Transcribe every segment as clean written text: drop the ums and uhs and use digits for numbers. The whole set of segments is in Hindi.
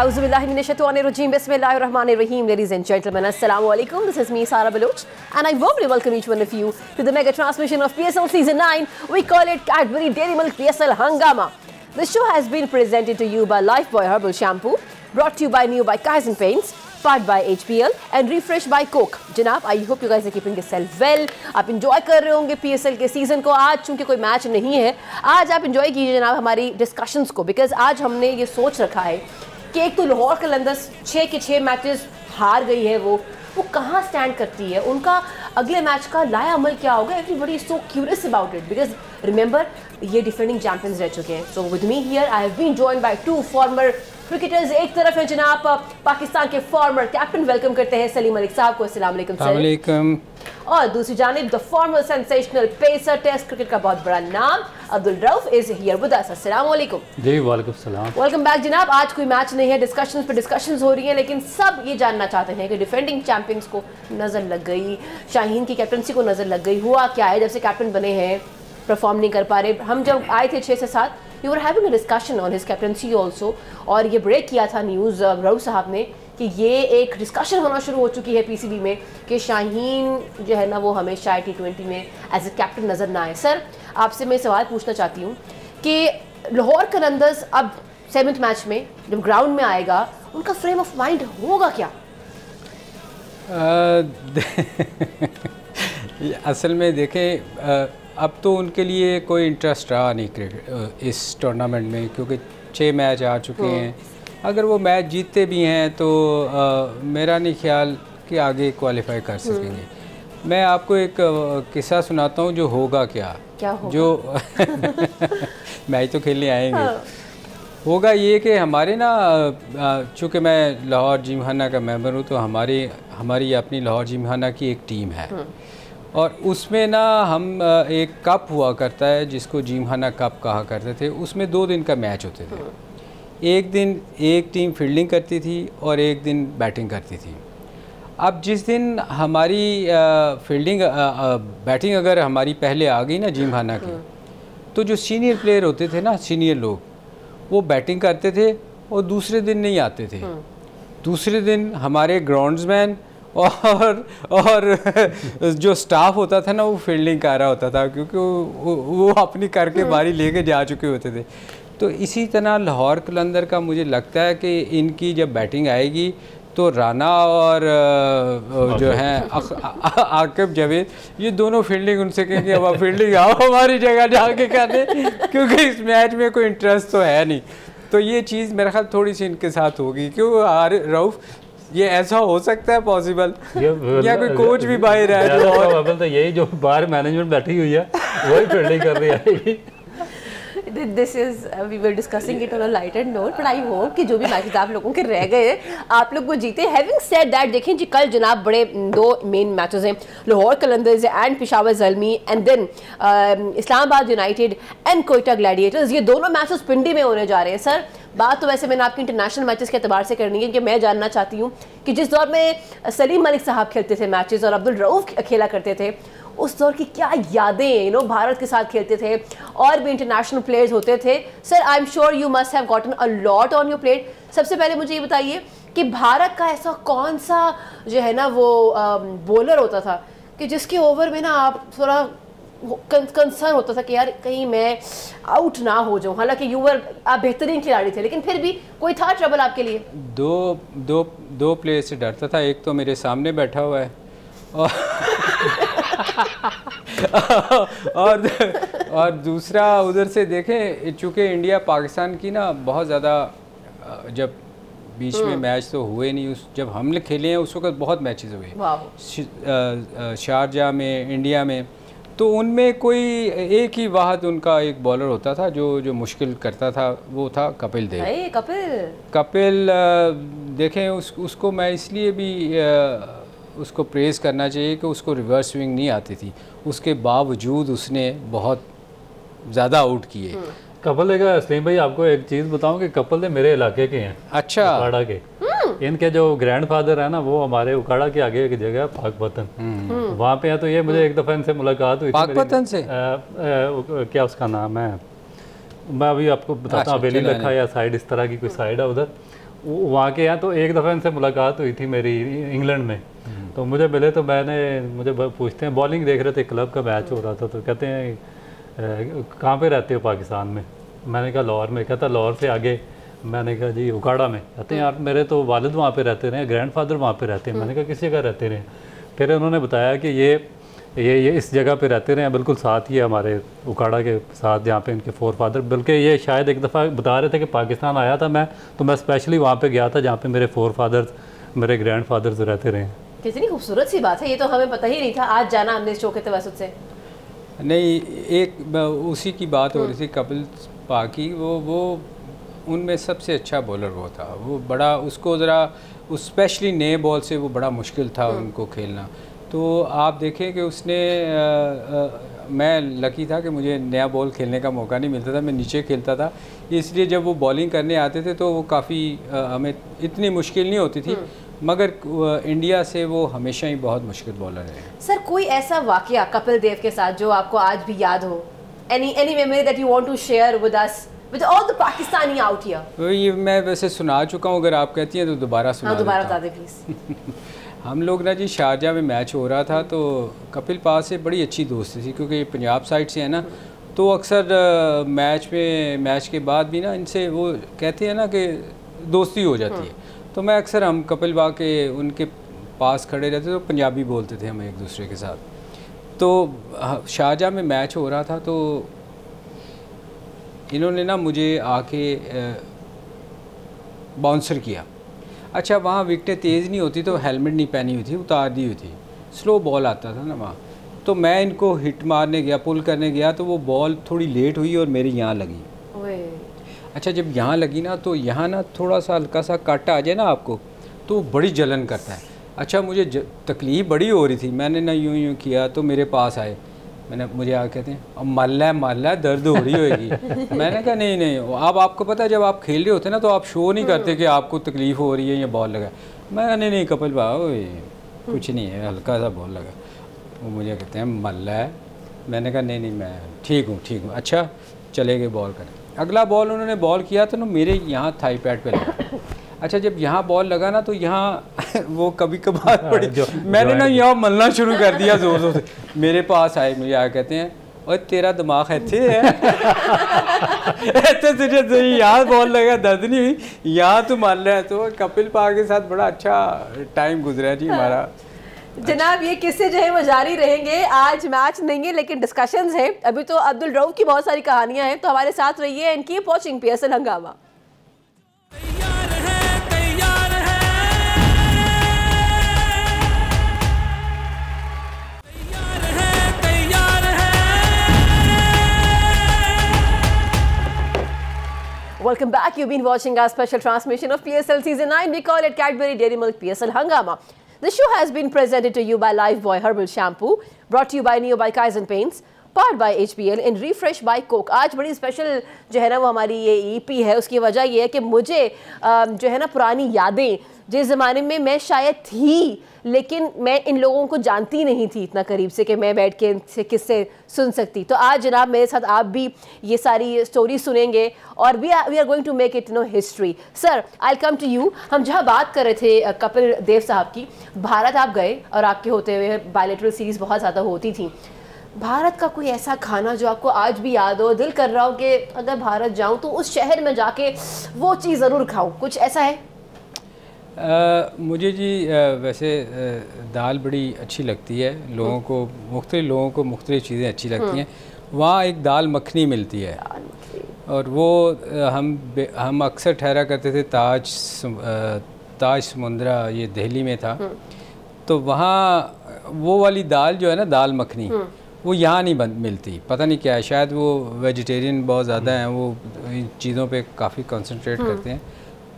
Auzubillahiminash-shaytanir-rajim. Bismillahir-rahmanir-rahim. Ladies and gentlemen, Assalamu alaikum. This is me, Sara Baloch, and I warmly welcome each one of you to the mega transmission of PSL Season 9. We call it Cadbury Dairy Milk PSL Hangama. The show has been presented to you by Lifebuoy Herbal Shampoo, brought to you by New by Kaizen Paints, powered by HPL and refreshed by Coke. जनाब, I hope you guys are keeping yourself well. आप enjoy कर रहे होंगे PSL के सीजन को. आज चूंकि कोई मैच नहीं है, आज आप enjoy कीजिए जनाब हमारी डिस्कशंस को, बिकॉज आज हमने ये सोच रखा है कि एक तो लाहौर कलंदर्स 6 के 6 मैचेस हार गई है, वो कहाँ स्टैंड करती है, उनका अगले मैच का लाया अमल क्या होगा. Everybody is so curious about it because remember ये डिफेंडिंग चैंपियंस रह चुके हैं. So with me here I have been joined by 2 former cricketers. एक तरफ है जनाब पाकिस्तान के फॉर्मर कैप्टन, वेलकम करते हैं सलीम मलिक साहब को. अस्सलाम वालेकुम सर. और दूसरी जानिब the former sensational pacer, test cricket का बहुत बड़ा नाम, Abdul Rauf is here with us. अस्सलाम वालेकुम. जी वालेकुम सलाम. वेलकम बैक जनाब. आज कोई मैच नहीं है, डिस्कशंस पे डिस्कशंस हो रही हैं, लेकिन सब ये जानना चाहते हैं कि डिफेंडिंग चैंपियंस को नज़र लग गई, शाहीन की कैप्टनसी को नज़र लग गई, हुआ क्या है जब से कैप्टन बने हैं, परफॉर्म नहीं कर पा रहे. हम जब आए थे 6 से 7 you were having a discussion on his captaincy also, और ये ब्रेक किया था न्यूज़ रऊफ साहब ने कि ये एक डिस्कशन होना शुरू हो चुकी है पीसीबी में कि शाहीन जो है ना वो हमेशा T20 में एज ए कैप्टन नज़र ना आए. सर आपसे मैं सवाल पूछना चाहती हूँ कि लाहौर कलंदर्स अब 7th मैच में जब ग्राउंड में आएगा, उनका फ्रेम ऑफ माइंड होगा क्या? असल में देखें, अब तो उनके लिए कोई इंटरेस्ट रहा नहीं क्रिकेट इस टूर्नामेंट में, क्योंकि 6 मैच आ चुके हैं. अगर वो मैच जीतते भी हैं तो मेरा नहीं ख्याल कि आगे क्वालिफाई कर सकेंगे. मैं आपको एक किस्सा सुनाता हूँ जो होगा क्या होगा? जो मैच तो खेलने आएंगे. हाँ. होगा ये कि हमारे ना, चूँकि मैं लाहौर जिमखाना का मेंबर हूँ, तो हमारी अपनी लाहौर जिमखाना की एक टीम है, और उसमें ना हम एक कप हुआ करता है जिसको जिमखाना कप कहा करते थे. उसमें 2 दिन का मैच होते थे. एक दिन एक टीम फील्डिंग करती थी और एक दिन बैटिंग करती थी. अब जिस दिन हमारी बैटिंग अगर हमारी पहले आ गई ना जिमखाना की, तो जो सीनियर प्लेयर होते थे ना, सीनियर लोग, वो बैटिंग करते थे और दूसरे दिन नहीं आते थे. दूसरे दिन हमारे ग्राउंड्समैन और जो स्टाफ होता था ना, वो फील्डिंग कर रहा होता था, क्योंकि वो अपनी करके बारी लेके जा चुके होते थे. तो इसी तरह लाहौर कलंदर का मुझे लगता है कि इनकी जब बैटिंग आएगी तो राना और जो हैं आकिब जावेद, ये दोनों फील्डिंग उनसे कहेंगे अब फील्डिंग आओ हमारी जगह जाके करने, क्योंकि इस मैच में कोई इंटरेस्ट तो है नहीं. तो ये चीज़ मेरे ख्याल थोड़ी सी इनके साथ होगी. क्यों रऊफ, ये ऐसा हो सकता है पॉसिबल, या कोई कोच भी बाहर है? तो यही जो बाहर मैनेजमेंट बैठी हुई है वही फील्डिंग कर रही है. This is we were discussing it on a lighter note, but I hope कि जो भी मैचेस आप लोगों के रह गए आप लोग वो जीते. Having said that, देखें जी कल जनाब बड़े 2 मेन मैचेस हैं, Lahore Qalandars and Peshawar Zalmi, and then Islamabad United and Quetta Gladiators. ये दोनों मैचेस पिंडी में होने जा रहे हैं. सर बात तो वैसे मैंने आपकी इंटरनेशनल मैचेस के अतबार से करनी है, कि मैं जानना चाहती हूँ कि जिस दौर में सलीम मलिक साहब खेलते थे मैचेस और अब्दुल रऊफ खेला करते थे, उस दौर की क्या यादें भारत के साथ खेलते थे, और भी इंटरनेशनल प्लेयर्स होते थे. Sir I am sure you must have gotten a lot on your plate. सबसे पहले मुझे ये बताइए कि भारत का ऐसा कौन सा जो है ना वो बॉलर होता था कि जिसके ओवर में ना आप थोड़ा कंसर्न होता था कि यार कहीं मैं आउट ना हो जाऊं? हालांकि आप बेहतरीन खिलाड़ी थे, लेकिन फिर भी कोई था ट्रबल आपके लिए? दो प्लेयर से डरता था. एक तो मेरे सामने बैठा हुआ है और दूसरा उधर से देखें, चूँकि इंडिया पाकिस्तान की ना बहुत ज़्यादा, जब बीच में मैच तो हुए नहीं, जब हमने खेले हैं उस वक्त बहुत मैचेस हुए शारजाह में, इंडिया में, तो उनमें कोई एक ही वाहद उनका एक बॉलर होता था जो मुश्किल करता था, वो था कपिल देव. कपिल देखें उसको मैं इसलिए भी उसको प्रेज़ करना चाहिए कि उसको रिवर्स स्विंग नहीं आती थी, उसके बावजूद उसने बहुत ज़्यादा आउट किए. कपिल देव का सलीम भाई आपको एक चीज़ बताऊं कि कपिल देव मेरे इलाके के हैं. अच्छा. उकाड़ा के. इनके जो ग्रैंडफादर है ना, वो हमारे उकाड़ा के आगे एक जगह पाकपतन, वहाँ पे है. तो ये मुझे एक दफ़ा इनसे मुलाकात हुई. पाकपतन से क्या उसका नाम है, मैं अभी आपको बताता हूँ, हवेली लखा या साइड, इस तरह की कोई साइड है उधर. वहाँ के यहाँ तो एक दफ़ा इनसे मुलाकात हुई थी मेरी इंग्लैंड में। तो मुझे मिले तो मुझे पूछते हैं, बॉलिंग देख रहे थे, क्लब का मैच हो रहा था, तो कहते हैं कहाँ पे रहते हो पाकिस्तान में? मैंने कहा लाहौर में। कहता लाहौर से आगे? मैंने कहा जी उकाड़ा में। कहते हैं यार मेरे तो वालिद वहाँ पे रहते रहे, ग्रैंडफादर वहाँ पे रहते हैं। मैंने कहा किस जगह रहते रहे? फिर उन्होंने बताया कि ये इस जगह पे रहते रहे, बिल्कुल साथ ही है हमारे उकाड़ा के साथ, जहाँ पे इनके फोर फादर, बल्कि ये शायद एक दफ़ा बता रहे थे कि पाकिस्तान आया था मैं, तो मैं स्पेशली वहाँ पे गया था जहाँ पे मेरे फोर फादर्स, मेरे ग्रैंड फादर्स रहते रहे। कितनी खूबसूरत सी बात है, ये तो हमें पता ही नहीं था, आज जाना हमने इस शो के तवसुत से। नहीं, एक उसी की बात हो रही थी कपिल पाकी, वो उनमें सबसे अच्छा बॉलर वो था, वो बड़ा उसको ज़रा उस स्पेशली नए बॉल से वो बड़ा मुश्किल था उनको खेलना। तो आप देखें कि उसने मैं लकी था कि मुझे नया बॉल खेलने का मौका नहीं मिलता था, मैं नीचे खेलता था, इसलिए जब वो बॉलिंग करने आते थे तो वो काफ़ी हमें इतनी मुश्किल नहीं होती थी, मगर इंडिया से वो हमेशा ही बहुत मुश्किल बॉलर है। सर कोई ऐसा वाकया कपिल देव के साथ जो आपको आज भी याद हो, any memory that you want to share with us, with all the Pakistani out here? ये मैं वैसे सुना चुका हूँ, अगर आप कहती हैं तो दोबारा सुना। दोबारा बता दें प्लीज़। हम लोग ना जी शारजाह में मैच हो रहा था, तो कपिल पास से बड़ी अच्छी दोस्ती थी, क्योंकि ये पंजाब साइड से है ना, तो अक्सर मैच के बाद भी ना इनसे वो कहते हैं ना कि दोस्ती हो जाती है। तो मैं अक्सर हम कपिल बा के उनके पास खड़े रहते तो पंजाबी बोलते थे हम एक दूसरे के साथ। तो शारजाह में मैच हो रहा था, तो इन्होंने ना मुझे आके बाउंसर किया। अच्छा, वहाँ विकेटें तेज़ नहीं होती तो हेलमेट नहीं पहनी हुई थी, उतार दी हुई थी, स्लो बॉल आता था ना वहाँ, तो मैं इनको हिट मारने गया, पुल करने गया, तो वो बॉल थोड़ी लेट हुई और मेरे यहाँ लगी। अच्छा, जब यहाँ लगी ना, तो यहाँ ना थोड़ा सा हल्का सा कट आ जाए ना आपको, तो बड़ी जलन करता है। अच्छा, मुझे तकलीफ़ बड़ी हो रही थी, मैंने ना यूँ किया, तो मेरे पास आए, मुझे आगे कहते हैं अब माल है दर्द हो रही होगी। मैंने कहा नहीं, अब आपको पता है जब आप खेल रहे होते ना तो आप शो नहीं करते कि आपको तकलीफ़ हो रही है या बॉल लगा। मैं नहीं कपिल भाई कुछ नहीं है, हल्का सा बॉल लगा। वो मुझे कहते हैं मल्ला है। मैंने कहा नहीं मैं ठीक हूँ। अच्छा, चले गए बॉल करें। अगला बॉल उन्होंने बॉल किया तो ना मेरे यहाँ थाई पैड पे लगा। अच्छा, जब यहाँ बॉल लगा ना तो यहाँ वो कभी कभार पड़ी, मैंने ना यहाँ मलना शुरू कर दिया ज़ोर ज़ोर से। मेरे पास आए, मुझे आके कहते हैं और तेरा दिमाग ऐसे है ऐसे तुझे यहाँ बॉल लगा दर्द नहीं हुई, यहाँ तो मान रहा है। तो कपिल पाल के साथ बड़ा अच्छा टाइम गुजरा है जी हमारा। जनाब, ये किस्से जो है वो जारी रहेंगे, आज मैच नहीं है लेकिन डिस्कशंस हैं। अभी तो अब्दुल रऊफ की बहुत सारी कहानियां हैं, तो हमारे साथ रहिए एंड कीप वॉचिंग PSL हंगामा। Welcome back. You've been watching our special transmission of PSL Season 9. We call it Cadbury Dairy Milk PSL Hangama. The show has been presented to you by Lifebuoy Herbal Shampoo, brought to you by Neo by Kaizen Paints, powered by HBL and Refresh by Coke. आज बड़ी स्पेशल जो है ना वो हमारी ये EP है, उसकी वजह ये है कि मुझे जो है ना पुरानी यादें, जिस ज़माने में मैं शायद थी लेकिन मैं इन लोगों को जानती नहीं थी इतना करीब से कि मैं बैठ के इनसे किससे सुन सकती। तो आज जनाब मेरे साथ आप भी ये सारी स्टोरी सुनेंगे और we are going to make it history. Sir, I come to you. हम जहाँ बात कर रहे थे कपिल देव साहब की, भारत आप गए और आपके होते हुए बायलैटरल सीरीज़ बहुत ज़्यादा होती थी। भारत का कोई ऐसा खाना जो आपको आज भी याद हो, दिल कर रहा हो कि अगर भारत जाऊँ तो उस शहर में जाके वो चीज़ ज़रूर खाऊँ, कुछ ऐसा है? मुझे जी वैसे दाल बड़ी अच्छी लगती है, लोगों को मुख्तलिफ चीज़ें अच्छी लगती हैं। वहाँ एक दाल मखनी मिलती है और वो हम अक्सर ठहरा करते थे ताज समुंदरा, ये दिल्ली में था। तो वहाँ वो वाली दाल जो है ना, दाल मखनी, वो यहाँ नहीं मिलती, पता नहीं क्या है, शायद वो वेजिटेरियन बहुत ज़्यादा हैं, वो इन चीज़ों पे काफ़ी कंसंट्रेट करते हैं,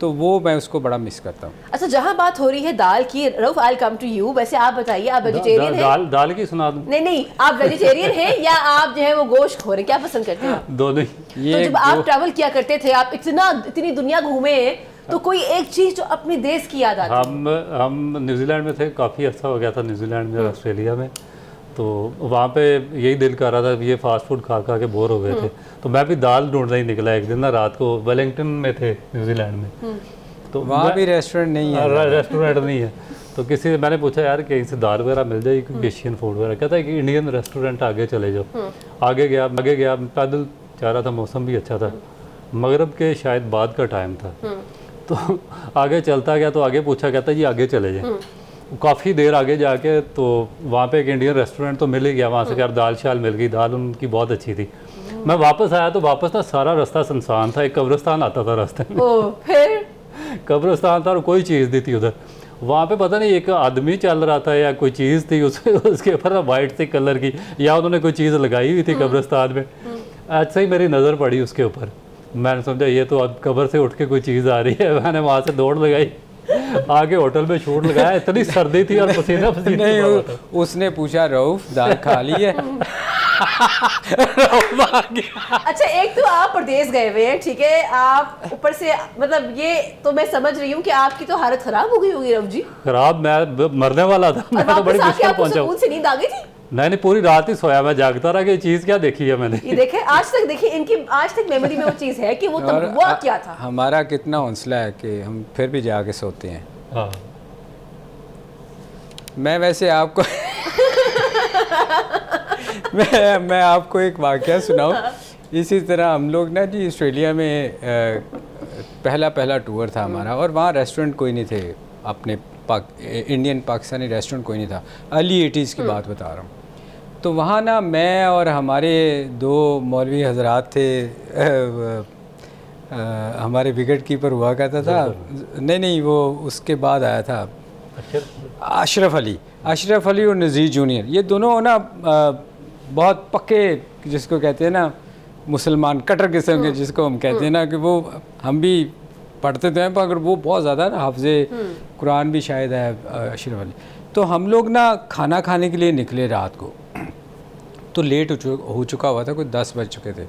तो वो मैं उसको बड़ा मिस करता हूँ। अच्छा, जहाँ बात हो रही है दाल की, रऊफ आई कम टू यू। वैसे आप बताइए, आप वेजिटेरियन हैं? दाल की सुना दूँ? नहीं, आप वेजिटेरियन हैं या आप जो है वो गोश्त खो रहे, क्या पसंद करते हैं? दोनों। तो जब आप ट्रैवल किया करते थे, आप इतनी दुनिया घूमे हैं, तो कोई एक चीज़ जो अपने देश की याद आती है? हम न्यूजीलैंड में थे, काफ़ी अर्सा हो गया था न्यूजीलैंड में, ऑस्ट्रेलिया में, तो वहाँ पे यही दिल कर रहा था, ये फास्ट फूड खा के बोर हो गए थे। तो मैं भी दाल ढूंढना ही निकला एक दिन ना, रात को वेलिंगटन में थे न्यूजीलैंड में। तो वहाँ भी रेस्टोरेंट नहीं है, रेस्टोरेंट नहीं है। तो किसी से मैंने पूछा यार कहीं से दाल वगैरह मिल जाएगी कोई एशियन फूड वगैरह, कहता है कि इंडियन रेस्टोरेंट आगे चले जाओ। आगे गया पैदल जा रहा था, मौसम भी अच्छा था, मगरब के शायद बाद का टाइम था। तो आगे चलता गया तो आगे पूछा, कहता जी आगे चले जाए। काफ़ी देर आगे जाके तो वहाँ पे एक इंडियन रेस्टोरेंट तो मिल ही गया, वहाँ से यार दाल शाल मिल गई, दाल उनकी बहुत अच्छी थी। मैं वापस आया तो वापस ना सारा रास्ता सुनसान था, एक कब्रिस्तान आता था रास्ते में। फिर कब्रिस्तान था और कोई चीज़ नहीं थी उधर। वहाँ पे पता नहीं एक आदमी चल रहा था या कोई चीज़ थी उसके ऊपर ना वाइट से कलर की, या उन्होंने कोई चीज़ लगाई हुई थी कब्रिस्तान में। ऐसे ही मेरी नज़र पड़ी उसके ऊपर, मैंने समझा ये तो अब कब्र से उठ के कोई चीज़ आ रही है। मैंने वहाँ से दौड़ लगाई, आगे होटल में शूट लगाया। इतनी सर्दी थी और पसीना नहीं, उसने पूछा रऊफ दाल खा ली है? अच्छा, एक तो आप प्रदेश गए हुए हैं, ठीक है, आप ऊपर से मतलब ये तो मैं समझ रही हूँ कि आपकी तो हालत खराब हो गई होगी रऊफ जी। खराब, मैं मरने वाला था, मैं तो बड़ी मुश्किल पहुंचा। सुकून से नींद आ गई थी? नहीं, पूरी रात ही सोया, मैं जागता रहा कि ये चीज़ क्या देखी है मैंने। ये देखे आज तक, देखिए इनकी आज तक मेमोरी में वो चीज़ है कि वो तब हुआ क्या था। हमारा कितना हौसला है कि हम फिर भी जाके सोते हैं। हाँ। मैं वैसे आपको मैं आपको एक वाकया सुनाऊं। इसी तरह हम लोग ना जी ऑस्ट्रेलिया में पहला टूर था हमारा, और वहाँ रेस्टोरेंट कोई नहीं थे अपने इंडियन पाकिस्तानी रेस्टोरेंट कोई नहीं था। अर्ली 80s की बात बता रहा हूँ। तो वहाँ ना मैं और हमारे 2 मौलवी हजरात थे, हमारे विकेट कीपर हुआ करता था, नहीं वो उसके बाद आया था अशरफ अली और नज़ीर जूनियर। ये दोनों ना बहुत पक्के, जिसको कहते हैं ना मुसलमान कट्टर किस्म के, जिसको हम कहते हैं ना कि वो हम भी पढ़ते थे मगर वो बहुत ज़्यादा ना हाफिज़े कुरान भी शायद है अशरफ अली। तो हम लोग ना खाना खाने के लिए निकले रात को, तो लेट हो चुका हुआ था, कोई 10 बज चुके थे।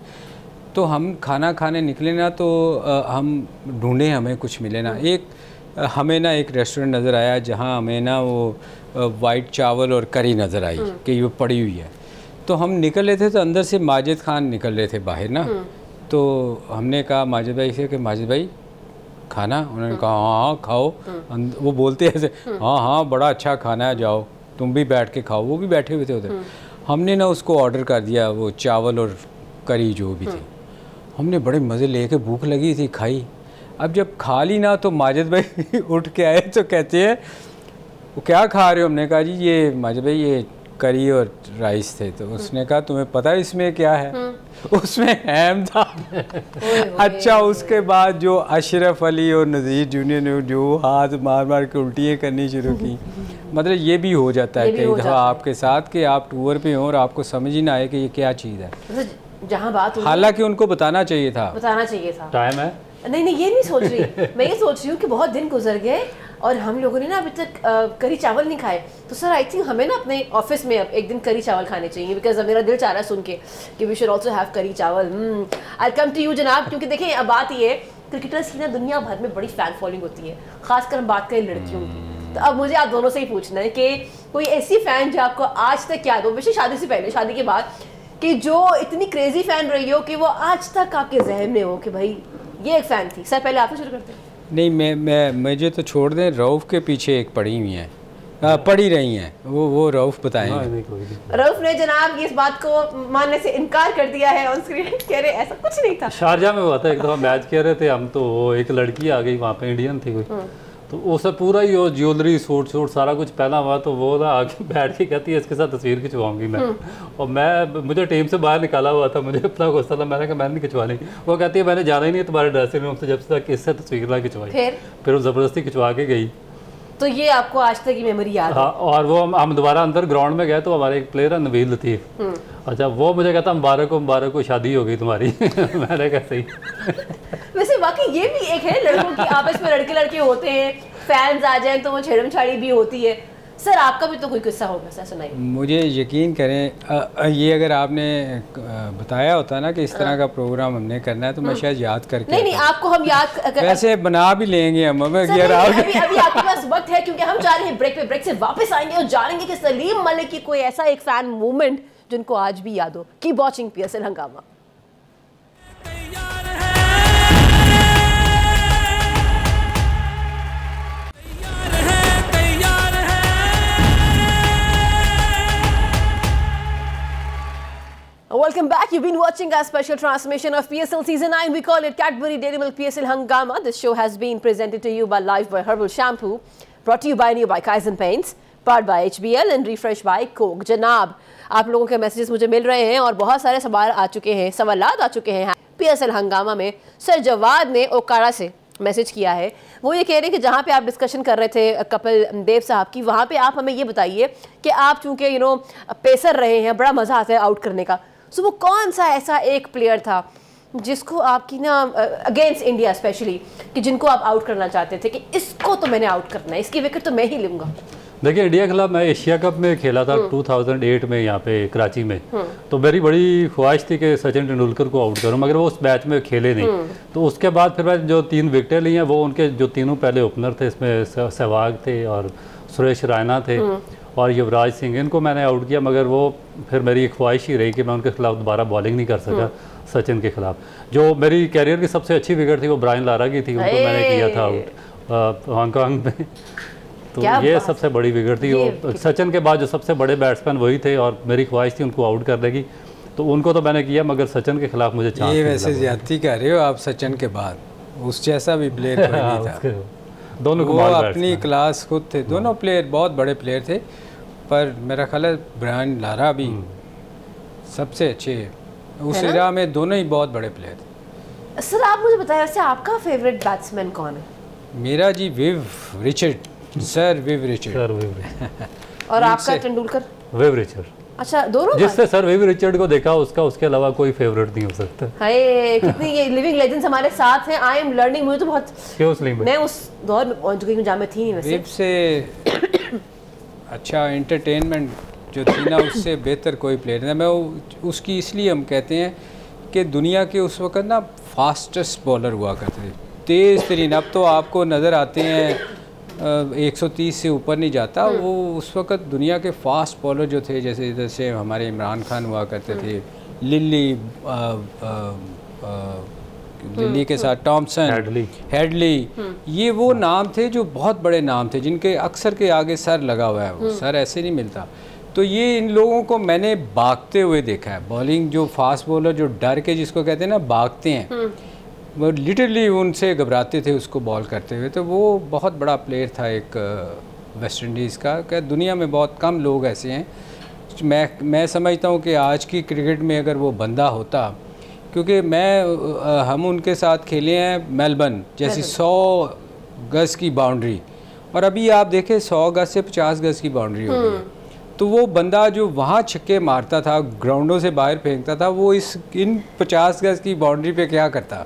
तो हम खाना खाने निकले ना, तो हम ढूंढे, हमें कुछ मिले ना। हमें ना एक रेस्टोरेंट नज़र आया जहाँ हमें ना वो वाइट चावल और करी नज़र आई कि वो पड़ी हुई है। तो हम निकल रहे थे, तो अंदर से माजिद खान निकल रहे थे बाहर ना। तो हमने कहा माजिद भाई से कि माजिद भाई खाना? उन्होंने कहा हाँ खाओ। वो बोलते ऐसे हाँ बड़ा अच्छा खाना है, जाओ तुम भी बैठ के खाओ। वो भी बैठे हुए थे उधर। हमने ना उसको ऑर्डर कर दिया, वो चावल और करी जो भी थी। हमने बड़े मज़े लेके, भूख लगी थी, खाई। अब जब खा ली ना, तो माजिद भाई उठ के आए तो कहते हैं वो क्या खा रहे हो? हमने कहा जी ये माजिद भाई ये करी और राइस थे। तो उसने कहा तुम्हें पता है इसमें क्या है? उसमें हैम था। अच्छा, उसके बाद जो अशरफ अली और नज़ीर जूनियर ने जो हाथ मार के उल्टियाँ करनी शुरू की, मतलब ये भी हो जाता है कई दफ़ा आपके साथ कि आप टूर पे हों और आपको समझ ही ना आए कि ये क्या चीज़ है। जहाँ बात, हालांकि उनको बताना चाहिए था, टाइम है। नहीं ये नहीं सोच रही मैं, ये सोच रही हूँ कि बहुत दिन गुजर गए और हम लोगों ने ना अभी तक करी चावल नहीं खाए। तो सर आई थिंक हमें ना अपने ऑफिस में अब एक दिन करी चावल खाने चाहिए, बिकॉज मेरा दिल चाह रहा है सुन के कि वी शुड आल्सो हैव करी चावल। आई कम टू यू जनाब, क्योंकि देखिए अब बात ये है, क्रिकेटर्स की ना दुनिया भर में बड़ी फैन फॉलोइंग होती है, खासकर हम बात करें लड़कियों की। तो अब मुझे आप दोनों से ही पूछना है कि कोई ऐसी फैन जो आपको आज तक याद हो, वैसे शादी से पहले, शादी के बाद, कि जो इतनी क्रेजी फैन रही हो कि वो आज तक आपके जहन में हो कि भाई ये एक फ़ैन थी। सर पहले आपसे शुरू करते हैं। नहीं, मुझे तो छोड़ दें, रऊफ़ के पीछे एक पड़ी हुई हैं, पड़ी रही हैं, वो रऊफ़ बताएंगे। रऊफ़ ने जनाब इस बात को मानने से इनकार कर दिया है ऑन स्क्रीन, कह रहे ऐसा कुछ नहीं था। शारजा में हुआ था एक दफ़ा, मैच कह रहे थे हम, तो वो एक लड़की आ गई वहाँ पे, इंडियन थी कोई, तो उसे पूरा ही वो ज्वेलरी सूट सारा कुछ पहना हुआ, तो वो ना आगे बैठ के कहती है इसके साथ तस्वीर खिंचवाऊंगी मैं। और मुझे टीम से बाहर निकाला हुआ था, मुझे अपना गुस्सा था, मैंने कहा मैंने नहीं खिंचवानी। वो कहती है मैंने जाना ही नहीं तुम्हारे ड्रेसिंग रूम से जब तक इससे तस्वीर ना खिंचवाई। फिर वो ज़बरदस्ती खिंचवा के गई। तो ये आपको आज तक की मेमोरी याद है? हाँ, और वो हम दोबारा अंदर ग्राउंड में गए तो हमारे एक प्लेयर है नवील लतीफ़, अच्छा वो मुझे कहता मुबारक को शादी हो गई तुम्हारी। मैंने कहा सही। वैसे वाकई ये भी एक है, लड़कों की आपस में लड़के लड़के होते हैं, फैंस आ जाएं तो वो छेड़म छाड़ी भी होती है। सर आपका भी तो कोई किस्सा होगा, सर सुनाइए। मुझे यकीन करें, ये अगर आपने बताया होता ना कि इस तरह का प्रोग्राम हमने करना है तो मैं शायद याद करके नहीं आपको हम याद वैसे बना भी लेंगे हम। अभी आपके पास वक्त है क्योंकि हम जा रहे हैं ब्रेक पे, ब्रेक से वापस आएंगे और जानेंगे कि सलीम मलिक की कोई ऐसा एक फैन मूवमेंट जिनको आज भी याद हो। कीप वॉचिंग PSL हंगामा। Welcome back. You've been watching our special transmission of PSL Season 9. We call it Cadbury Dairy Milk PSL Hangama. This show has been presented to you by Live by Herbal Shampoo, brought to you by New by Kaizen Paints, powered by HBL and refreshed by Coke. जनाब, आप लोगों के मैसेजेस मुझे मिल रहे हैं और बहुत सारे सवाल आ चुके हैं, सवालात आ चुके हैं। PSL हंगामा में सर जवाद ने ओकाड़ा से मैसेज किया है। वो ये कह रहे हैं कि जहाँ पे आप डिस्कशन कर रहे थे कपिल देव साहब की, वहाँ पे आप हमें ये बताइए कि आप चूँकि पेसर रहे हैं, बड़ा मज़ा आता है आउट करने का। सो वो कौन सा ऐसा एक प्लेयर था जिसको आपकी ना अगेंस्ट इंडिया स्पेशली, कि जिनको आप आउट करना चाहते थे कि इसको तो मैंने आउट करना है, इसकी विकेट तो मैं ही लूँगा? देखिए, इंडिया के खिलाफ मैं एशिया कप में खेला था 2008 में यहाँ पे कराची में, तो मेरी बड़ी ख्वाहिश थी कि सचिन तेंदुलकर को आउट करूँ, मगर वो उस मैच में खेले नहीं। तो उसके बाद फिर मैं जो 3 विकेटें ली हैं वो उनके जो तीनों पहले ओपनर थे, इसमें सहवाग थे और सुरेश रैना थे और युवराज सिंह, इनको मैंने आउट किया। मगर वो फिर मेरी ख्वाहिश ही रही कि मैं उनके खिलाफ दोबारा बॉलिंग नहीं कर सका सचिन के खिलाफ। जो मेरी कैरियर की सबसे अच्छी विकेट थी वो ब्रायन लारा की थी, उनको मैंने किया था आउट हांगकांग में। तो ये सबसे बड़ी विकेट थी। वो सचिन के बाद जो सबसे बड़े बैट्समैन वही थे और मेरी ख्वाहिश थी उनको आउट करने की, तो उनको तो मैंने किया, मगर सचिन के खिलाफ मुझे चांस। ये वैसे ज्यादती कर रहे हो आप, सचिन के बाद उस जैसा भी प्लेयर कोई नहीं था। दोनों वो अपनी क्लास खुद थे, दोनों प्लेयर बहुत बड़े प्लेयर थे, पर मेरा ख्याल है ब्रायन लारा भी सबसे अच्छे उस एरा में, दोनों ही बहुत बड़े प्लेयर थे। सर आप मुझे बताइए, वैसे आपका फेवरेट बैट्समैन कौन है? मेरा जी विव रिचर्ड, सर विव रिचर्ड। और आपका? तेंदुलकर, विव रिचर्ड। अच्छा, दोनों? जिससे सर विव रिचर्ड को देखा उसके अलावा कोई फेवरेट नहीं हो सकता। हाय, कितनी ये लिविंग लेजेंड्स हमारे साथ हैं। आई एम लर्निंग, मुझे तो बहुत, मैं उस दौर में पहुंच चुकी हूं जहां मैं थी नहीं। वैसे विव से अच्छा एंटरटेनमेंट जो थी ना, उससे बेहतर कोई प्लेयर नहीं। मैं उसकी इसलिए हम कहते हैं कि दुनिया के उस वक्त ना फास्टेस्ट बॉलर हुआ करते थे, तेज़ तरीन। अब तो आपको नज़र आते हैं 130 से ऊपर नहीं जाता। वो उस वक्त दुनिया के फास्ट बॉलर जो थे, जैसे हमारे इमरान खान हुआ करते थे, लिली के साथ टॉमसन, हेडली, ये वो नाम थे जो बहुत बड़े नाम थे, जिनके अक्सर के आगे सर लगा हुआ है। वो सर ऐसे नहीं मिलता। तो ये इन लोगों को मैंने भागते हुए देखा है। बॉलिंग जो फास्ट बॉलर जो डर के जिसको कहते हैं ना, भागते हैं, वो लिटरली उनसे घबराते थे उसको बॉल करते हुए। तो वो बहुत बड़ा प्लेयर था एक वेस्ट इंडीज़ का। क्या दुनिया में बहुत कम लोग ऐसे हैं। मैं समझता हूँ कि आज की क्रिकेट में अगर वो बंदा होता, क्योंकि हम उनके साथ खेले हैं मेलबर्न जैसी 100 गज़ की बाउंड्री, और अभी आप देखें 100 गज़ से 50 गज़ की बाउंड्री हो गई है। तो वो बंदा जो वहाँ छक्के मारता था, ग्राउंडों से बाहर फेंकता था, वो इन 50 गज़ की बाउंड्री पे क्या करता?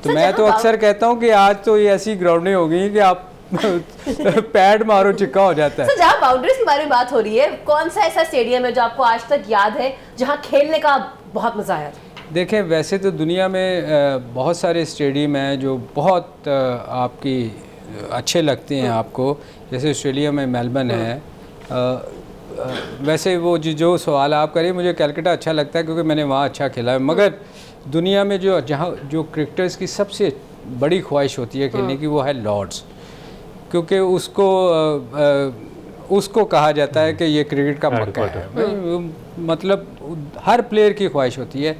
तो मैं तो अक्सर कहता हूँ कि आज तो ये ऐसी ग्राउंडें हो गई कि आप पैड मारो चिक्का हो जाता है। जहाँ बाउंड्रीज के बारे में बात हो रही है, कौन सा ऐसा स्टेडियम है जो आपको आज तक याद है जहाँ खेलने का बहुत मज़ा आया? देखें, वैसे तो दुनिया में बहुत सारे स्टेडियम हैं जो बहुत आपकी अच्छे लगते हैं आपको। जैसे ऑस्ट्रेलिया में मेलबर्न है। वैसे वो जो सवाल आप करें, मुझे कलकत्ता अच्छा लगता है क्योंकि मैंने वहाँ अच्छा खेला है। मगर दुनिया में जो क्रिकेटर्स की सबसे बड़ी ख्वाहिश होती है खेलने की, वो है लॉर्ड्स, क्योंकि उसको कहा जाता है कि ये क्रिकेट का मक्का है। मतलब हर प्लेयर की ख्वाहिश होती है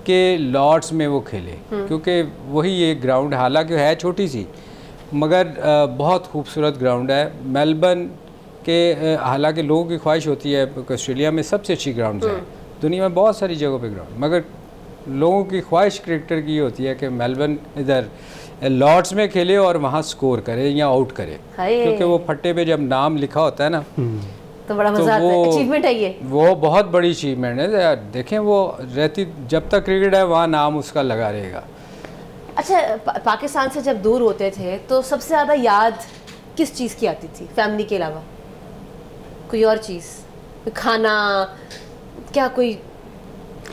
कि लॉर्ड्स में वो खेले, क्योंकि वही एक ग्राउंड, हालांकि है छोटी सी, मगर बहुत खूबसूरत ग्राउंड है। मेलबर्न के हालांकि लोगों की ख्वाहिश होती है ऑस्ट्रेलिया में सबसे अच्छी ग्राउंड है, दुनिया में बहुत सारी जगहों पे ग्राउंड, मगर लोगों की ख्वाहिश क्रिकेटर की होती है कि मेलबर्न इधर लॉर्ड्स में खेले और वहाँ स्कोर करे या आउट करे, क्योंकि वो फट्टे पे जब नाम लिखा होता है ना, तो बड़ा मजा आता है। अचीवमेंट है ये, वो बहुत बड़ी अचीवमेंट है। देखें, वो रहती जब तक क्रिकेट है वहाँ नाम उसका लगा रहेगा। अच्छा, पाकिस्तान से जब दूर होते थे तो सबसे ज़्यादा याद किस चीज़ की आती थी फैमिली के अलावा? कोई और चीज़, खाना, क्या कोई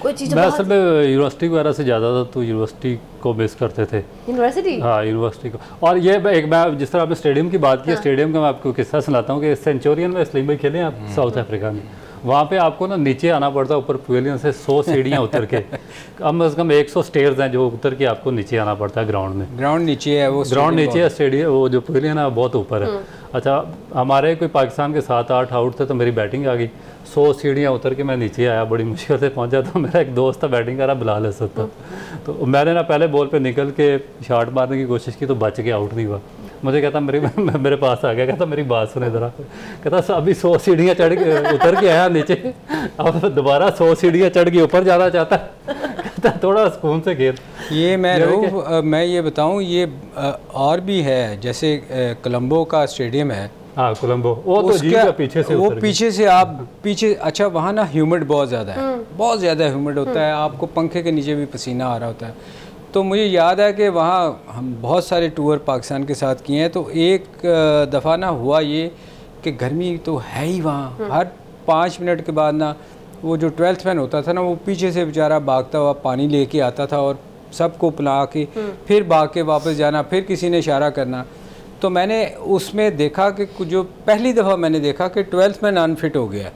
चीज़? मैं असल में यूनिवर्सिटी वगैरह से ज़्यादा था, तो यूनिवर्सिटी को मिस करते थे। यूनिवर्सिटी? हाँ, यूनिवर्सिटी को। और ये मैं जिस तरह आपने स्टेडियम की बात की, स्टेडियम का मैं आपको किस्सा सुनाता हूँ कि सेंचुरियन में सलीम भाई खेले आप साउथ अफ्रीका में, वहाँ पे आपको ना नीचे आना पड़ता है ऊपर पवेलियन से 100 सीढ़ियाँ उतर के, कम से कम 100 स्टेयर्स हैं जो उतर के आपको नीचे आना पड़ता है ग्राउंड में। ग्राउंड नीचे है, वो ग्राउंड नीचे है, स्टेडियम वो जो पवेलियन है बहुत ऊपर है। अच्छा, हमारे कोई पाकिस्तान के 7-8 आउट थे तो मेरी बैटिंग आ गई, 100 सीढ़ियाँ उतर के मैं नीचे आया, बड़ी मुश्किल से पहुँचा। तो मेरा एक दोस्त था बैटिंग कर रहा, बिलाल असद था, तो मैंने ना पहले बॉल पे निकल के शॉट मारने की कोशिश की तो बच के आउट नहीं हुआ। मुझे कहता मेरे पास आ गया, कहता मेरी बात सुने ज़रा, कहता अभी 100 सीढ़ियाँ चढ़ के उतर के आया नीचे, अब दोबारा 100 सीढ़ियाँ चढ़ के ऊपर जाना चाहता, कहता थोड़ा सुकून से खेल। ये मैं ये बताऊँ, ये और भी है, जैसे कोलंबो का स्टेडियम है। हाँ, कोलंबो, वो तो जीप पीछे से, वो पीछे से आप पीछे, अच्छा वहाँ ना ह्यूमिड बहुत ज़्यादा है, बहुत ज़्यादा ह्यूमिड होता है, आपको पंखे के नीचे भी पसीना आ रहा होता है। तो मुझे याद है कि वहाँ हम बहुत सारे टूर पाकिस्तान के साथ किए हैं, तो एक दफ़ा ना हुआ ये कि गर्मी तो है ही वहाँ, हर 5 मिनट के बाद ना वो जो 12th मैन होता था ना, वो पीछे से बेचारा भागता हुआ पानी लेके आता था और सबको पिला के फिर भाग के वापस जाना, फिर किसी ने इशारा करना। तो मैंने उसमें देखा कि जो पहली दफ़ा मैंने देखा कि 12th मैन अनफिट हो गया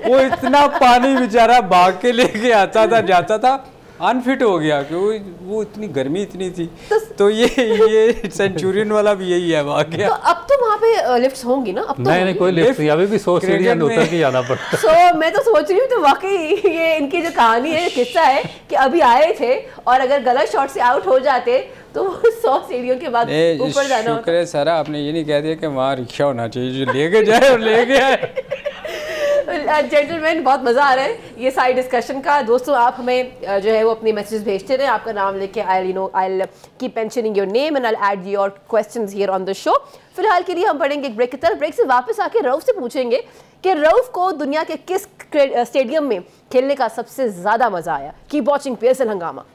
वो इतना पानी बेचारा भाग के लेके आता था, जाता था, अनफिट हो गया कि वो इतनी गर्मी इतनी थी। तो ये सेंचुरियन वाला भी यही है वाकया। तो अब तो वहाँ पे लिफ्ट्स होंगी ना? अब तो नहीं कोई लिफ्ट, अभी भी 100 सीढ़ियाँ उतर के जाना पड़ता है। So, मैं तो सोच रही हूँ तो वाकई ये इनकी जो कहानी है, किस्सा है कि अभी आए थे और अगर गलत शॉट से आउट हो जाते तो 100 सीढ़ियों के बाद ऊपर जाना होता। शुक्र है सारा आपने ये नहीं कह दिया कि वहाँ रिक्शा होना चाहिए जो लेके जाए और ले गया। जेंटलमैन, बहुत मज़ा आ रहा है ये सारी डिस्कशन का। दोस्तों, आप हमें जो है वो अपने मैसेजेस भेजते रहे, आपका नाम लेके I'll keep mentioning your name and I'll add your questions here on the show। फिलहाल के लिए हम पढ़ेंगे एक ब्रेक की तरफ। ब्रेक से वापस आके रऊफ से पूछेंगे कि रऊफ को दुनिया के किस स्टेडियम में खेलने का सबसे ज़्यादा मज़ा आया। कीप वॉचिंग PSL हंगामा।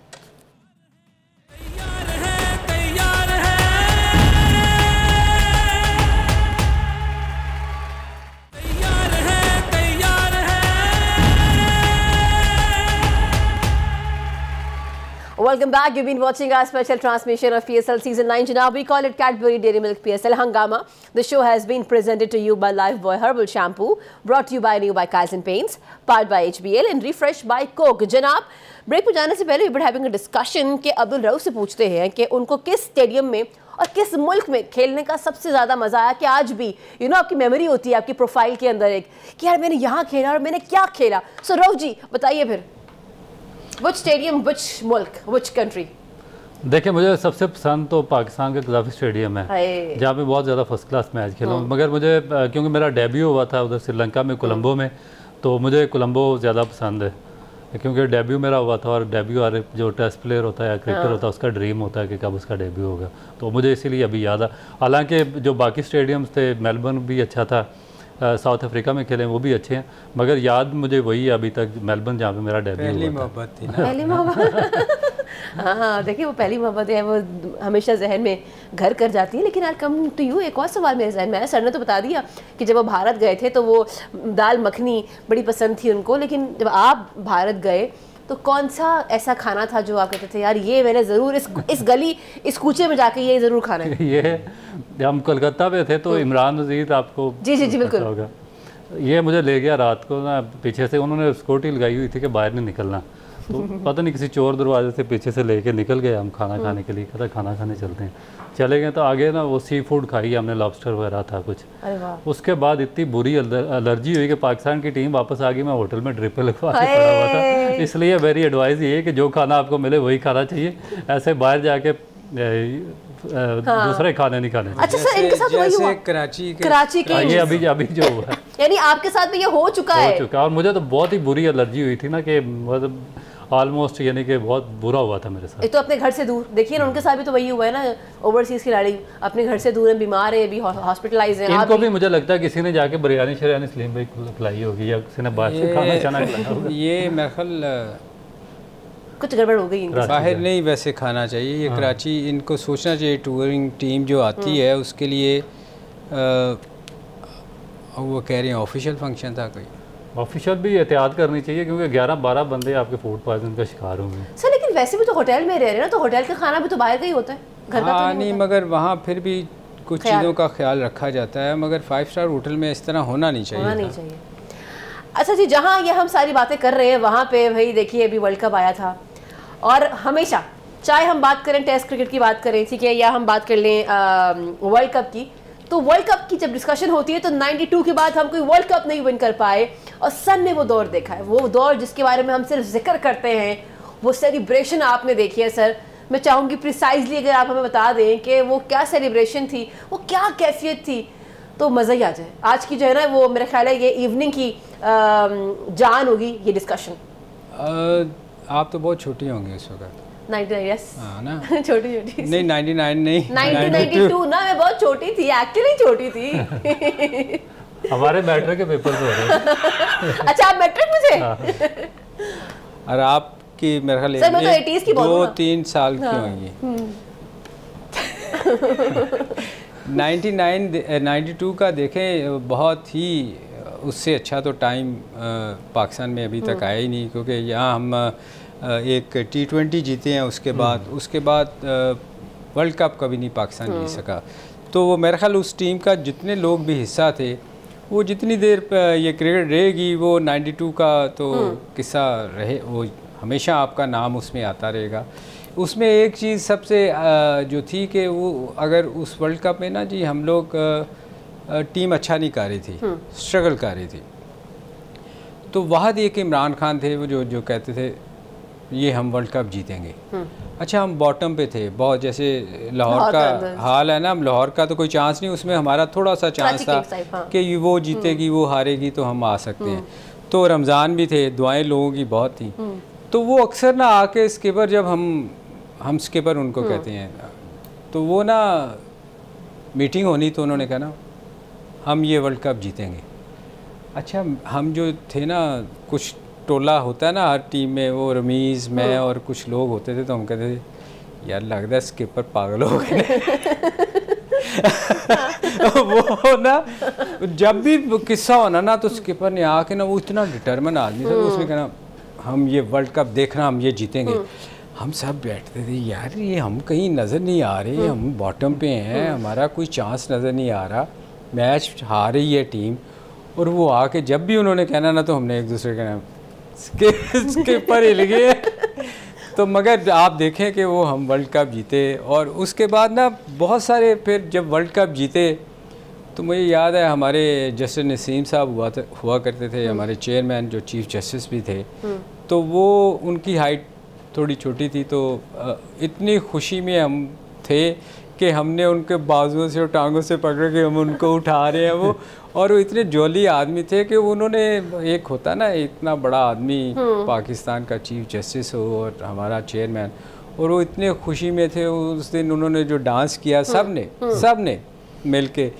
Welcome back. You've been watching our special transmission of PSL Season 9. Janab, we call it Cadbury Dairy Milk PSL Hangama. The show has been presented to you by Lifebuoy Herbal Shampoo, brought to you by Kaizen Paints, powered by HBL and refreshed by Coke. Janab, break पर जाने से पहले we were having a discussion कि अब्दुल रऊफ से पूछते हैं कि उनको किस स्टेडियम में और किस मुल्क में खेलने का सबसे ज़्यादा मज़ा आया, कि आज भी आपकी मेमोरी होती है आपकी प्रोफाइल के अंदर एक कि यार मैंने यहाँ खेला और मैंने क्या खेला। सो रऊफ जी बताइए फिर, Which stadium, which मुल्क, which country? देखिए, मुझे सबसे पसंद तो पाकिस्तान का कदाफी स्टेडियम है, जहाँ पे बहुत ज़्यादा फर्स्ट क्लास मैच खेला हूँ। मगर मुझे क्योंकि मेरा डेब्यू हुआ था उधर श्रीलंका में, कोलंबो में, तो मुझे कोलंबो ज़्यादा पसंद है क्योंकि डेब्यू मेरा हुआ था। और डेब्यू हर जो टेस्ट प्लेयर होता है या क्रिकेटर होता है उसका ड्रीम होता है कि कब उसका डेब्यू होगा, तो मुझे इसीलिए अभी याद है। हालाँकि जो बाकी स्टेडियम्स थे, मेलबर्न भी अच्छा था, साउथ अफ्रीका में खेले वो भी अच्छे हैं, मगर याद मुझे वही है अभी तक मेलबर्न, जहाँ पे मेरा डेब्यू पहली हुआ था। मोहब्बत थी ना, पहली मोहब्बत। हाँ, देखिए वो पहली मोहब्बत है, वो हमेशा जहन में घर कर जाती है। लेकिन आई कम टू यू, एक और सवाल मेरे जहन में आया। सर ने तो बता दिया कि जब वो भारत गए थे तो वो दाल मखनी बड़ी पसंद थी उनको, लेकिन जब आप भारत गए तो कौन सा ऐसा खाना था जो आप कहते थे यार ये मैंने ज़रूर इस गली इस कूचे में जाके ये ज़रूर खाना है? ये हम कोलकाता में थे तो इमरान नज़ीर आपको जी जी जी बिल्कुल होगा, ये मुझे ले गया रात को ना, पीछे से उन्होंने सिक्योरिटी लगाई हुई थी कि बाहर नहीं निकलना, तो पता नहीं किसी चोर दरवाजे से पीछे से लेके निकल गए हम खाना खाने के लिए। कहता खाना खाने चलते हैं, चले गए तो आगे ना वो सी फूड खाई हमने, लॉबस्टर वगैरह था कुछ। अरे वाह। उसके बाद इतनी बुरी एलर्जी हुई कि पाकिस्तान की टीम वापस आ गई, मैं होटल में ड्रिप लगवा के पड़ा हुआ था। इसलिए मेरी एडवाइस ये है कि जो खाना आपको मिले वही खाना चाहिए, ऐसे बाहर जाके दूसरे खाने नहीं खाने। अच्छा सर, इनके साथ वही हुआ कराची के ये अभी जो हुआ है, यानी आपके साथ भी ये हो चुका है? हो चुका, और मुझे तो बहुत ही बुरी एलर्जी हुई थी ना कि मतलब ऑलमोस्ट यानी कि बहुत बुरा हुआ था मेरे साथ। तो अपने घर से दूर, देखिए ना उनके साथ भी तो वही हुआ है ना, ओवरसीज खिलाड़ी अपने घर से दूर है, बीमार है, अभी हॉस्पिटलाइज है। इनको भी मुझे लगता है किसी ने जाके बिरयानी शरियानी सलीम भाई खिलाई होगी या किसी ने बाहर से खाना चाना खिलाया होगा। ये मेरे ख्याल कुछ गड़बड़ हो गई, बाहर नहीं वैसे खाना चाहिए ये। कराची इनको सोचना चाहिए, टूरिंग टीम जो आती है उसके लिए वो कह रहे हैं ऑफिशियल फंक्शन था कोई, ऑफिशियल भी एहतियात करनी चाहिए क्योंकि 11-12 बंदे आपके फूड पॉइजन का शिकार होंगे। सर लेकिन वैसे भी तो होटल में रह रहे हैं ना, तो होटल का खाना भी तो बाहर का ही होता है, घर का तो नहीं, मगर वहाँ फिर भी कुछ चीज़ों का ख्याल रखा जाता है, मगर 5 स्टार होटल में इस तरह होना नहीं चाहिए। अच्छा जी, जहाँ ये हम सारी बातें कर रहे हैं वहाँ पे भाई देखिए अभी वर्ल्ड कप आया था, और हमेशा चाहे हम बात करें टेस्ट क्रिकेट की बात करें, ठीक है, या हम बात कर लें वर्ल्ड कप की, तो वर्ल्ड कप की जब डिस्कशन होती है तो 92 के बाद हम कोई वर्ल्ड कप नहीं विन कर पाए, और सन ने वो दौर देखा है, वो दौर जिसके बारे में हम सिर्फ जिक्र करते हैं, वो सेलिब्रेशन आपने देखी है। सर मैं चाहूँगी प्रिसाइजली अगर आप हमें बता दें कि वो क्या सेलिब्रेशन थी, वो क्या कैफियत थी, तो मज़ा ही आ जाए। आज की जो है ना वो मेरा ख्याल है ये इवनिंग की जान होगी ये डिस्कशन। आप तो बहुत छोटी होंगी उस वक्त। 99 यस ना छोटी नहीं 99 नहीं 1992 ना, मैं बहुत छोटी थी, एक्चुअली छोटी थी। हमारे मैट्रिक के पेपर हो रहे हैं। अच्छा आप मैट्रिक मुझे और आपकी मेरे ख्याल सर मैं तो 80s की बोलूं 2-3 साल की होंगी। 92 का देखें, बहुत ही उससे अच्छा तो टाइम पाकिस्तान में अभी तक आया ही नहीं, क्योंकि यहाँ हम एक T20 जीते हैं, उसके बाद वर्ल्ड कप कभी नहीं पाकिस्तान जीत सका। तो वो मेरे ख्याल उस टीम का जितने लोग भी हिस्सा थे, वो जितनी देर ये क्रिकेट रहेगी वो 92 का तो किस्सा रहे, वो हमेशा आपका नाम उसमें आता रहेगा। उसमें एक चीज़ सबसे जो थी कि वो अगर उस वर्ल्ड कप में ना जी हम लोग टीम अच्छा नहीं कर रही थी, स्ट्रगल कर रही थी, तो वहाँ एक इमरान खान थे वो जो कहते थे ये हम वर्ल्ड कप जीतेंगे। अच्छा हम बॉटम पे थे बहुत, जैसे लाहौर का हाल है ना, लाहौर का तो कोई चांस नहीं, उसमें हमारा थोड़ा सा चांस था कि वो जीतेगी वो हारेगी तो हम आ सकते हैं। तो रमज़ान भी थे, दुआएं लोगों की बहुत थी, तो वो अक्सर ना आके स्किपर, जब हम स्किपर उनको कहते हैं, तो वो ना मीटिंग होनी तो उन्होंने कहा ना हम ये वर्ल्ड कप जीतेंगे। अच्छा हम जो थे ना, कुछ टोला होता है ना हर टीम में, वो रमीज़ मैं और कुछ लोग होते थे, तो हम कहते थे यार लगता है स्किपर पागल हो गए। वो ना जब भी किस्सा होना ना तो स्किपर ने आके ना, वो इतना डिटरमिन आदमी था, उसने कहना हम ये वर्ल्ड कप देखना, हम ये जीतेंगे। हम सब बैठते थे यार ये हम कहीं नज़र नहीं आ रहे, हम बॉटम पे हैं, हमारा कोई चांस नज़र नहीं आ रहा, मैच हार रही है टीम। और वो आके जब भी उन्होंने कहना ना तो हमने एक दूसरे का नाम स्किपर हिल गए। तो मगर आप देखें कि वो हम वर्ल्ड कप जीते, और उसके बाद ना बहुत सारे फिर जब वर्ल्ड कप जीते तो मुझे याद है हमारे जस्टिस नसीम साहब हुआ करते थे, हमारे चेयरमैन जो चीफ जस्टिस भी थे, तो वो उनकी हाइट थोड़ी छोटी थी, तो इतनी खुशी में हम थे कि हमने उनके बाजुओं से और टांगों से पकड़ के हम उनको उठा रहे हैं वो। और वो इतने जोली आदमी थे कि उन्होंने, एक होता ना इतना बड़ा आदमी पाकिस्तान का चीफ जस्टिस हो और हमारा चेयरमैन, और वो इतने खुशी में थे उस दिन, उन्होंने जो डांस किया सब ने मिल के,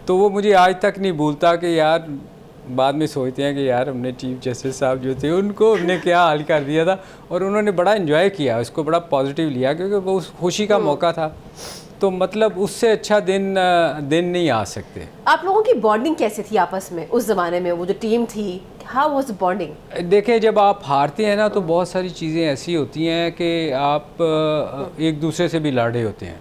तो वो मुझे आज तक नहीं भूलता कि यार बाद में सोचते हैं कि यार हमने चीफ जस्टिस साहब जो थे उनको हमने क्या हाल कर दिया था, और उन्होंने बड़ा एंजॉय किया, उसको बड़ा पॉजिटिव लिया, क्योंकि वो उस खुशी का मौका था। तो मतलब उससे अच्छा दिन नहीं आ सकते। आप लोगों की बॉन्डिंग कैसे थी आपस में उस ज़माने में, वो जो टीम थी, हाउ वाज द बॉन्डिंग? देखें जब आप हारते हैं ना तो बहुत सारी चीज़ें ऐसी होती हैं कि आप एक दूसरे से भी लड़े होते हैं,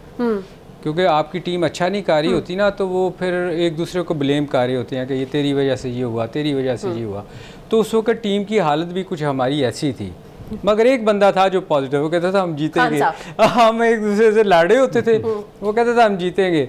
क्योंकि आपकी टीम अच्छा नहीं कर रही होती ना, तो वो फिर एक दूसरे को ब्लेम कर रहे होते हैं कि ये तेरी वजह से ये हुआ, तेरी वजह से ये हुआ। तो उस वक्त टीम की हालत भी कुछ हमारी ऐसी थी, मगर एक बंदा था जो पॉजिटिव, वो कहता था हम जीतेंगे। हम एक दूसरे से लड़े होते थे, वो कहता था हम जीतेंगे,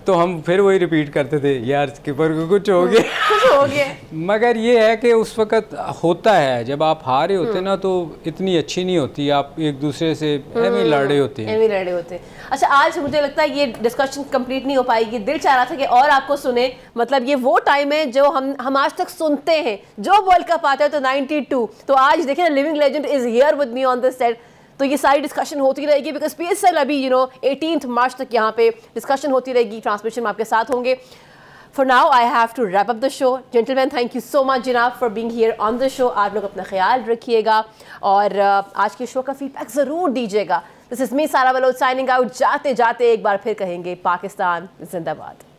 तो हम फिर वही रिपीट करते थे यार स्किपर को कुछ हो गया। मगर ये है कि उस वक्त होता है जब आप हारे होते ना तो इतनी अच्छी नहीं होती, आप एक दूसरे से एवं लड़े होते हैं। अच्छा आज मुझे लगता है ये डिस्कशन कंप्लीट नहीं हो पाएगी, दिल चाह रहा था कि और आपको सुने, मतलब ये वो टाइम है जो हम आज तक सुनते हैं, जो वर्ल्ड कप आता है तो 92, तो आज देखिए ना living legend is here with me on this set, तो ये सारी डिस्कशन होती रहेगी बिकॉज PSL अभी 18 मार्च तक यहाँ पे डिस्कशन होती रहेगी, ट्रांसमिशन में आपके साथ होंगे। For now I have to wrap up the show. Gentleman thank you so much जनाब for being here on the show. आप लोग अपना ख्याल रखिएगा और आज के शो का फीडबैक ज़रूर दीजिएगा। दिस इज मी सारा बलोच साइनिंग आउट। जाते जाते एक बार फिर कहेंगे पाकिस्तान जिंदाबाद।